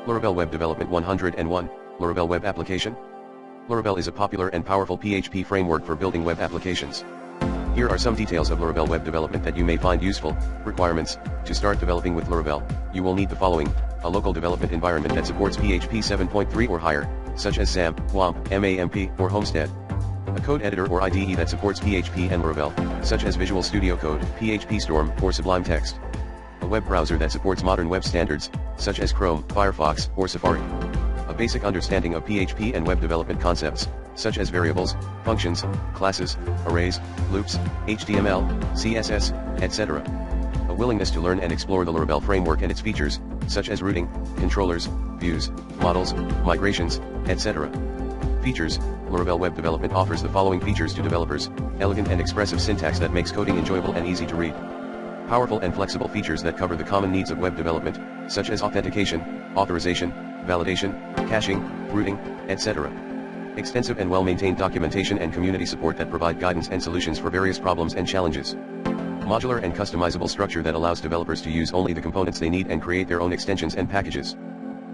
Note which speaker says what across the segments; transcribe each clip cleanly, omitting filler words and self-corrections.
Speaker 1: Laravel Web Development 101, Laravel Web Application. Laravel is a popular and powerful PHP framework for building web applications. Here are some details of Laravel web development that you may find useful. Requirements: to start developing with Laravel, you will need the following: a local development environment that supports PHP 7.3 or higher, such as XAMPP, WAMP, MAMP, or Homestead. A code editor or IDE that supports PHP and Laravel, such as Visual Studio Code, PHP Storm, or Sublime Text. A web browser that supports modern web standards, such as Chrome, Firefox, or Safari. A basic understanding of PHP and web development concepts, such as variables, functions, classes, arrays, loops, HTML, CSS, etc. A willingness to learn and explore the Laravel framework and its features, such as routing, controllers, views, models, migrations, etc. Features: Laravel web development offers the following features to developers: elegant and expressive syntax that makes coding enjoyable and easy to read. Powerful and flexible features that cover the common needs of web development, such as authentication, authorization, validation, caching, routing, etc. Extensive and well-maintained documentation and community support that provide guidance and solutions for various problems and challenges. Modular and customizable structure that allows developers to use only the components they need and create their own extensions and packages.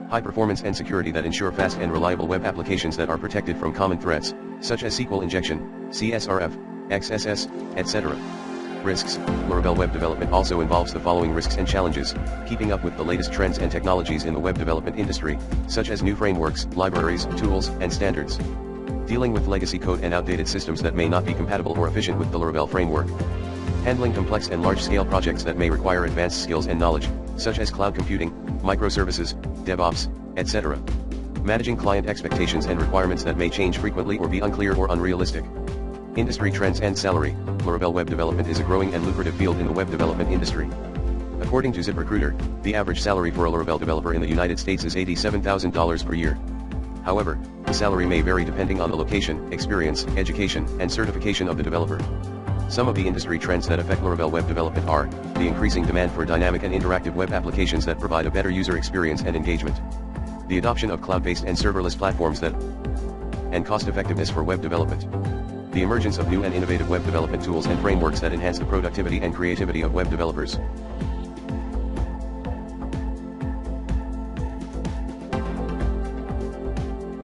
Speaker 1: High performance and security that ensure fast and reliable web applications that are protected from common threats, such as SQL injection, CSRF, XSS, etc. Risks: Laravel web development also involves the following risks and challenges: keeping up with the latest trends and technologies in the web development industry, such as new frameworks, libraries, tools, and standards. Dealing with legacy code and outdated systems that may not be compatible or efficient with the Laravel framework. Handling complex and large-scale projects that may require advanced skills and knowledge, such as cloud computing, microservices, DevOps, etc. Managing client expectations and requirements that may change frequently or be unclear or unrealistic. Industry trends and salary: Laravel web development is a growing and lucrative field in the web development industry. According to ZipRecruiter, the average salary for a Laravel developer in the United States is $87,000 per year. However, the salary may vary depending on the location, experience, education, and certification of the developer. Some of the industry trends that affect Laravel web development are: the increasing demand for dynamic and interactive web applications that provide a better user experience and engagement, the adoption of cloud-based and serverless platforms and cost-effectiveness for web development, the emergence of new and innovative web development tools and frameworks that enhance the productivity and creativity of web developers.